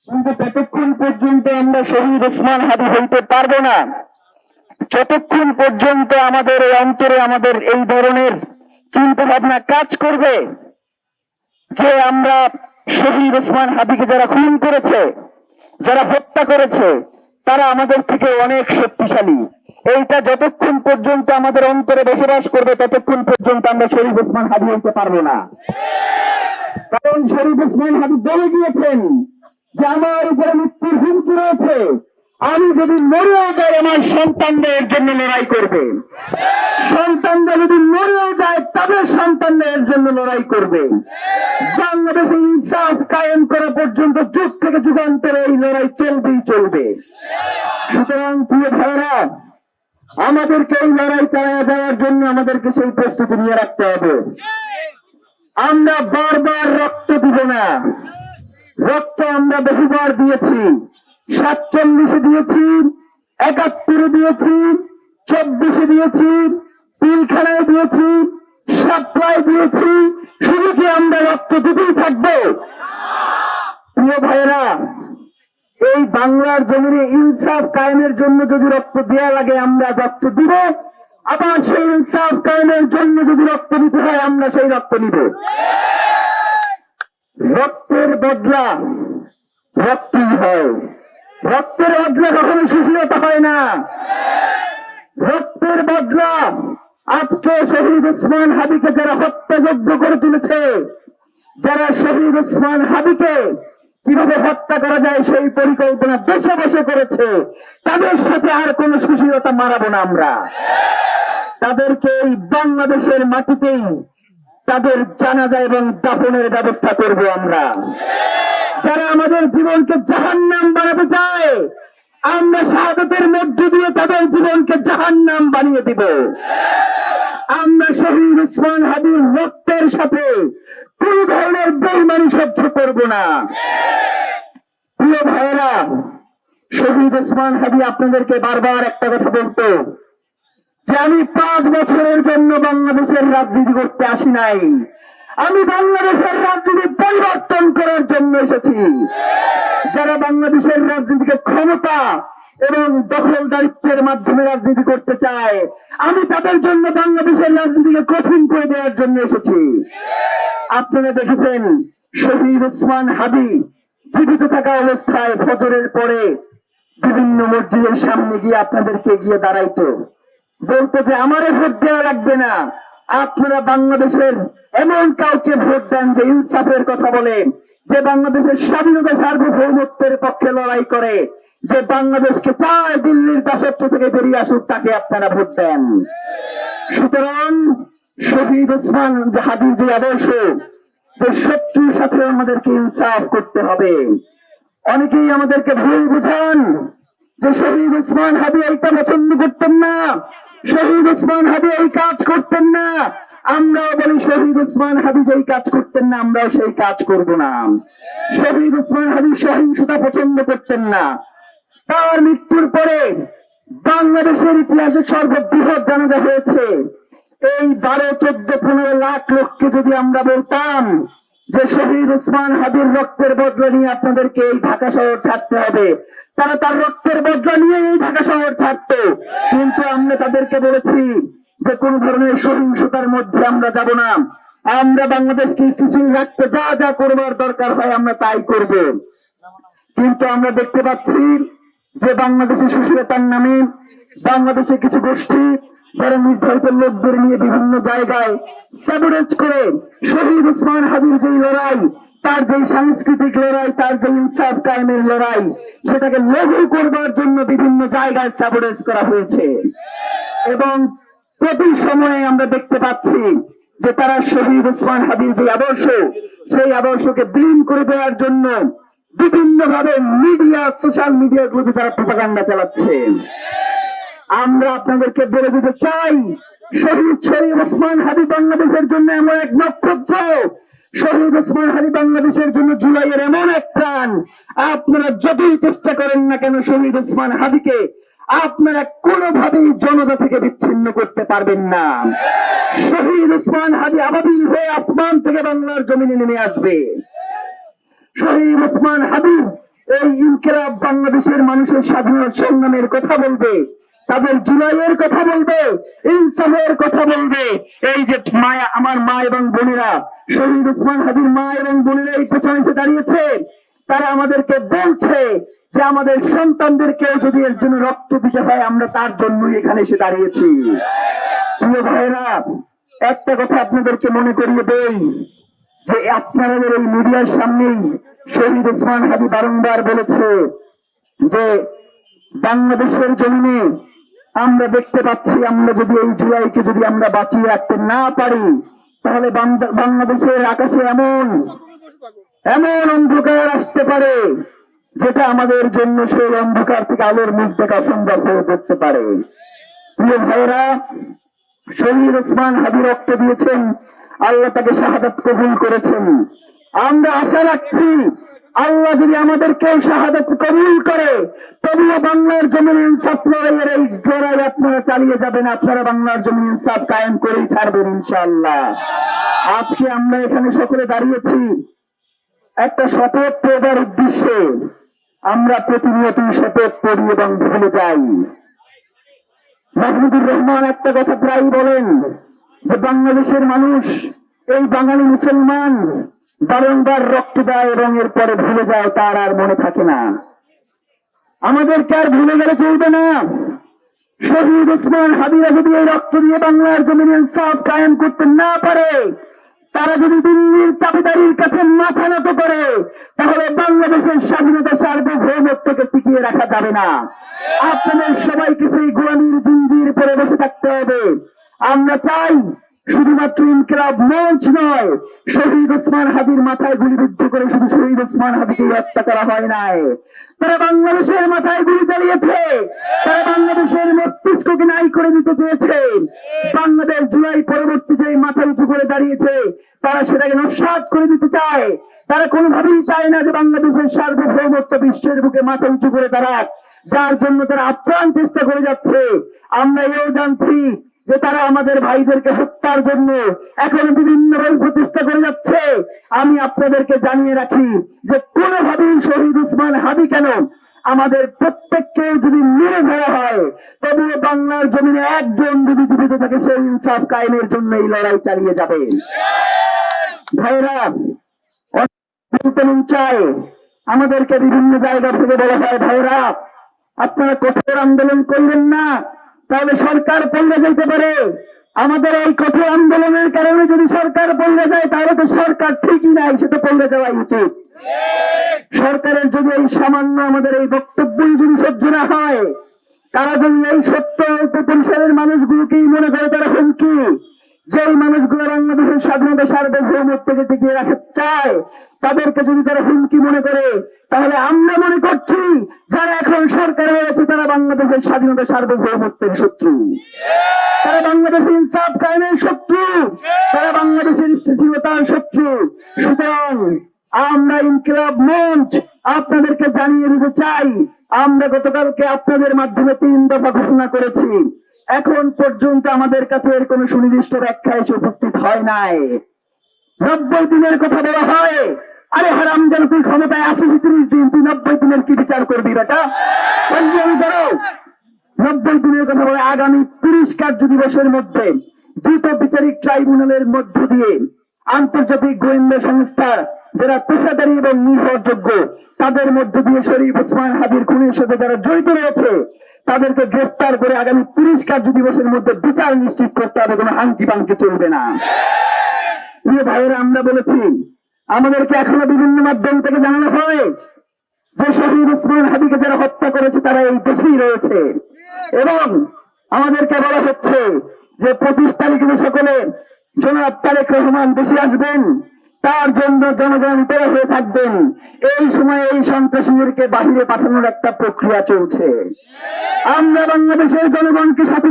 কিন্তু ততক্ষণ পর্যন্ত আমরা শহীদ ওসমান হাদি হইতে পারবো না যতক্ষণ পর্যন্ত আমাদের এই অন্তরে আমাদের এই ধরনের চিন্তা ভাবনা কাজ করবে যে আমরা শহীদ ওসমান হাদিকে যারা খুন করেছে, যারা হত্যা করেছে, তারা আমাদের থেকে অনেক শক্তিশালী। এইটা যতক্ষণ পর্যন্ত আমাদের অন্তরে বসবাস করবে ততক্ষণ পর্যন্ত আমরা শহীদ ওসমান হাদি হইতে পারবো না। কারণ শহীদ ওসমান হাদি বলে গিয়েছেন যে আমার উপরে মৃত্যুর হুমকি রয়েছে, আমি যদি মরেও যাই আমার সন্তানদের জন্য লড়াই করবে, সন্তানরা যদি মরেও যায় তাদের সন্তানদের জন্য লড়াই করবে। বাংলাদেশে ইনসাফ কায়েম করা পর্যন্ত যুগ থেকে যুগান্তরে এই লড়াই চলবেই চলবে। সুতরাং প্রিয় ভাইরা, আমাদেরকে এই লড়াই চালিয়ে যাওয়ার জন্য আমাদেরকে সেই প্রস্তুতি নিয়ে রাখতে হবে। আমরা বারবার রক্ত দিব না। রক্ত আমরা বহুবার দিয়েছি, 47-এ দিয়েছি, 71-এ দিয়েছি, 24-এ দিয়েছি, পিলখানায় দিয়েছি, সাপ্লায় দিয়েছি। শুধু কি আমরা রক্ত দিতেই থাকবো? প্রিয় ভাইরা, এই বাংলার জমিনে ইনসাফ কায়েমের জন্য যদি রক্ত দেওয়া লাগে আমরা রক্ত দিব, আবার সেই ইনসাফ কায়েমের জন্য যদি রক্ত দিতে হয় আমরা সেই রক্ত নিব। রক্তের বদলা রক্তই হয়। রক্তের বদলা কখনো শিশিরতা হয় না। রক্তের বদলা আজকে শহীদ ওসমান হাদিকে যারা হত্যাযজ্ঞ করে তুলেছে, যারা শহীদ ওসমান হাদিকে কিভাবে হত্যা করা যায় সেই পরিকল্পনা বসে বসে করেছে, তাদের সাথে আর কোন শিশিরতা মারাবো না আমরা। তাদেরকে এই বাংলাদেশের মাটিতেই তাদের জানাজা এবং দাফনের ব্যবস্থা করব আমরা। যারা আমাদের জীবনকে জাহান্নাম বানাতে চায়, আমরা শাহাদাতের মধ্য দিয়ে তাদের জীবনকে জাহান্নাম বানিয়ে দিব। আমরা শহীদ ওসমান হাদির রক্তের সাথে কোন ধরনের বেঈমানি সহ্য করব না। প্রিয় ভাইরা, শহীদ ওসমান হাদি আপনাদেরকে বারবার একটা কথা বলতো যে আমি 5 বছরের জন্য বাংলাদেশের রাজনীতি করতে আসি নাই, আমি বাংলাদেশের রাজনীতি পরিবর্তন করার জন্য এসেছি। যারা বাংলাদেশের রাজনীতিকে ক্ষমতা এবং দখলদারিত্বের মাধ্যমে রাজনীতি করতে চায়, আমি তাদের জন্য বাংলাদেশের রাজনীতিকে কঠিন করে দেওয়ার জন্য এসেছি। আপনারা দেখেছেন শহীদ ওসমান হাদি জীবিত থাকা অবস্থায় ফজরের পরে বিভিন্ন মসজিদের সামনে গিয়ে আপনাদেরকে গিয়ে দাঁড়াইতো, বলতো যে আমারে ভোট দেওয়া লাগবে না, আপনারা বাংলাদেশের এমন কাউকে ভোট দেন যে ইনসাফের কথা বলে, যে বাংলাদেশের স্বাধীনতা সার্বভৌমত্বের পক্ষে লড়াই করে, যে বাংলাদেশকে চায় দিল্লির দাসত্ব থেকে বেরিয়ে আসুক, তাকে আপনারা ভোট দেন। সুতরাং শহীদ ওসমান হাদির যে আদর্শ, যে শত্রুর সাথে আমাদেরকে ইনসাফ করতে হবে। অনেকেই আমাদেরকে ভুল বুঝান যে শহীদ ওসমান হাদি এইটা পছন্দ করতেন না, শহীদ ওসমান হাদি এই কাজ করতেন না। আমরাও বলি শহীদ ওসমান হাদি যেই কাজ করতেন না আমরাও সেই কাজ করব না। শহীদ ওসমান হাদি সহিংসতা পছন্দ করতেন না। তার মৃত্যুর পরে বাংলাদেশের ইতিহাসে সর্ববৃহৎ জানাজা হয়েছে। এই 12, 14, 15 লাখ লোককে যদি আমরা বলতাম যে শহীদ ওসমান হাদির রক্তের বদলা নিয়ে আপনাদেরকে এই ঢাকা শহর ছাড়তে হবে, তারা তার রক্তের বদলা নিয়ে এই ঢাকা শহর ছাড়ত। কিন্তু আমরা তাদেরকে বলেছি যে কোন ধরনের সহিংসতার মধ্যে আমরা যাব না, আমরা বাংলাদেশকে স্থিতিশীল রাখতে যা যা করবার দরকার হয় আমরা তাই করব। কিন্তু আমরা দেখতে পাচ্ছি যে বাংলাদেশে সুশীলতার নামে বাংলাদেশে কিছু গোষ্ঠী যারা নির্ধারিত লোকদের নিয়ে বিভিন্ন জায়গায় স্যাবোটেজ করে শহীদ ওসমান হাদির যে লড়াই, তার যে সাংস্কৃতিক লড়াই, তার যে ইনসাফ কায়েমের লড়াই, সেটাকে লঘু করবার জন্য বিভিন্ন জায়গায় স্যাবোটেজ করা হয়েছে। এবং প্রতি সময়ে আমরা দেখতে পাচ্ছি যে তারা শহীদ ওসমান হাদির যে আদর্শ, সেই আদর্শকে বিলীন করে দেওয়ার জন্য বিভিন্ন ভাবে মিডিয়া, সোশ্যাল মিডিয়াগুলোতে তারা প্রপাগান্ডা চালাচ্ছে। আমরা আপনাদেরকে বলে দিতে চাই, শহীদ ওসমান হাদি বাংলাদেশের জন্য এমন এক নক্ষত্র, শহীদ ওসমান হাদি বাংলাদেশের জন্য জুলাইয়ের এমন এক প্রাণ। আপনারা যতই চেষ্টা করেন না কেন শহীদ ওসমান হাদিকে আপনারা কোনোভাবেই জনতা থেকে বিচ্ছিন্ন করতে পারবেন না। শহীদ ওসমান হাদি আবাবিল হয়ে আসমান থেকে বাংলার জমিনে নেমে আসবে। শহীদ ওসমান হাদি এই ইনকিলাব বাংলাদেশের মানুষের স্বাধীনতা সংগ্রামের কথা বলবে, তাদের জুলাইয়ের কথা বলবে, ইনসাফের কথা বলবে। এই যে মায়া, আমার মা এবং বোনেরা, শহীদ ওসমান হাদির মা এবং বোনেরা এই পেছনে এসে দাঁড়িয়েছে, তারা আমাদেরকে বলছে যে আমাদের সন্তানদেরকে যদি এর জন্য রক্ত দিতে হয়, আমরা তার জন্যই এখানে এসে দাঁড়িয়েছি। প্রিয় ভাইয়েরা, একটা কথা আপনাদেরকে মনে করিয়ে দেই যে আপনাদের এই মিডিয়ার সামনেই শহীদ ওসমান হাদি বারংবার বলেছে যে বাংলাদেশের জমিনে আমরা দেখতে পাচ্ছি, আমরা যদি এই জুলাইকে যদি আমরা বাঁচিয়ে রাখতে না পারি, তাহলে বাংলাদেশের আকাশে এমন অন্ধকার আসতে পারে যেটা আমাদের জন্য সেই অন্ধকার থেকে আলোর মুখ দেখা অসম্ভব হয়ে পড়তে পারে। প্রিয় ভাইয়েরা, শহীদ ওসমান হাদি রক্ত দিয়েছেন, আল্লাহ তাকে শাহাদাত কবুল করেছেন। আমরা আশা রাখছি আল্লাহ যদি আমাদেরকে শাহাদাত কবুল করে, তবুও বাংলার জমিনে ইনসাফ লড়াইয়ের এই লড়াই আপনারা চালিয়ে যাবেন, আপনারা বাংলার জমিনে ইনসাফ কায়েম করেই ছাড়বেন ইনশাআল্লাহ। আজকে আমরা এখানে সকলে দাঁড়িয়েছি একটা শপথ পড়বার উদ্দেশ্যে। আমরা প্রতিনিয়ত শপথ পড়ি এবং ভুলে যাই। মাহমুদুর রহমান একটা কথা প্রায় বলেন যে বাংলাদেশের মানুষ, এই বাঙালি মুসলমান বারংবার রক্ত দেয় এবং এরপরে ভুলে যায়, তার আর মনে থাকে না। আমাদেরকে আর ভুলে গেলে চলবে না। শহীদ ওসমান হাদিরা যদি এই রক্ত দিয়ে বাংলার জমিনে ইনসাফ কায়েম করতে না পারে, তারা যদি দিল্লির দাবিদারির কাছে মাথা নত করে, তাহলে বাংলাদেশের স্বাধীনতা সার্বভৌমত্বকে টিকিয়ে রাখা যাবে না। আপনাদের সবাইকে সেই গোলামীর জিন্দির পরে বসে থাকতে হবে। আমরা চাই শুধুমাত্র ইনকিলাব মঞ্চ নয়, শহীদ ওসমান হাদির মাথায় গুলিবিদ্ধ করে শুধু শহীদ ওসমান হাদিকে হত্যা করা হয় নাই, তারা বাংলাদেশের মাথায় গুলি চালিয়েছে, তারা বাংলাদেশের মস্তিষ্ককে নাই করে দিতে চেয়েছে। বাংলাদেশ জুলাই পরবর্তী যে মাথা উঁচু করে দাঁড়িয়েছে, তারা সেটাকে নস্যাৎ করে দিতে চায়। তারা কোনোভাবেই চায় না যে বাংলাদেশের সার্বভৌমত্ব বিশ্বের বুকে মাথা উঁচু করে দাঁড়াক, যার জন্য তারা আপ্রাণ চেষ্টা করে যাচ্ছে। আমরা এও জানছি যে তারা আমাদের ভাইদেরকে হত্যার জন্য এখন বিভিন্নভাবে প্রচেষ্টা করে যাচ্ছে। আমি আপনাদেরকে জানিয়ে রাখি যে কোনোভাবেই শহীদ ওসমান হাদি কেন, আমাদের প্রত্যেককে যদি মেরে ধরা হয়, তবুও বাংলার জমিনে একজন যদি জীবিত থাকে, সেই ইনসাফ কায়েমের জন্য এই লড়াই চালিয়ে যাবে। ভাইরা, চায় আমাদেরকে বিভিন্ন জায়গা থেকে বলা হয়, ভাইরা আপনারা কঠোর আন্দোলন করবেন না, তাহলে সরকার পড়ে যেতে পারে। আমাদের এই কঠোর আন্দোলনের কারণে যদি সরকার পড়ে যায়, তাহলে তো সরকার ঠিকই নাই, সেটা পড়ে যাওয়াই উচিত। সরকারের যদি এই সামান্য আমাদের এই বক্তব্যই যদি সহ্য না হয়, তারা যদি এই সত্য পরিসরের মানুষগুলোকেই মনে করে তারা হুমকি, যে মানুষগুলো বাংলাদেশের স্বাধীনতা সার্বভৌমত্বকে টিকিয়ে রাখতে চায়, তাদেরকে যদি তারা হুমকি মনে করে, তাহলে আমরা মনে করছি যারা এখন সরকারে রয়েছে তারা বাংলাদেশের স্বাধীনতা সার্বভৌমত্বের শত্রু, তারা বাংলাদেশের ইনসাফ কায়েমের শত্রু, তারা বাংলাদেশের স্থিতিশীলতার শত্রু। সুতরাং আমরা ইনকিলাব মঞ্চ আপনাদেরকে জানিয়ে দিতে চাই, আমরা গতকালকে আপনাদের মাধ্যমে 3 দফা ঘোষণা করেছি। এখন পর্যন্ত আমাদের কাছে এর কোন সুনির্দিষ্ট ব্যাখ্যা এসে উপস্থিত হয় নাই। 90 দিনের কথা বলা হয়, আরে হারামজাদা তুই ক্ষমতায় আসিস 30 দিন, তুই 90 দিনের কি বিচার করবি বেটা? পঞ্জীয়ন করো। 90 দিনের কথা বলে আগামী 30 কার্য দিবসের মধ্যে দ্রুত বিচারিক ট্রাইব্যুনালের মধ্য দিয়ে আন্তর্জাতিক গোয়েন্দা সংস্থা যারা পেশাদারী এবং নির্ভরযোগ্য, তাদের মধ্য দিয়ে শরীফ ওসমান হাদির খুনের সাথে যারা জড়িত রয়েছে তাদেরকে গ্রেফতার করে আগামী 30 কার্য দিবসের মধ্যে বিচার নিশ্চিত করতে হবে, কোনো হাঙ্কি পাঙ্কি চলবে না। প্রিয় ভাইয়েরা, আমরা বলেছি, আমাদেরকে এখনো বিভিন্ন মাধ্যম থেকে জানানো হয় যে শহীদ ওসমান হাদিকে যারা হত্যা করেছে তারা এই দেশেই রয়েছে, এবং আমাদেরকে বলা হচ্ছে যে 25 তারিখে সকলে জনাব তারেক রহমান দেশে আসবেন, তার জন্য জনগণ তৈরি হয়ে থাকবেন। এই সময় এই সন্ত্রাসীদেরকে বাহিরে পাঠানোর একটা প্রক্রিয়া চলছে। আমরা বাংলাদেশের জনগণকে সাথে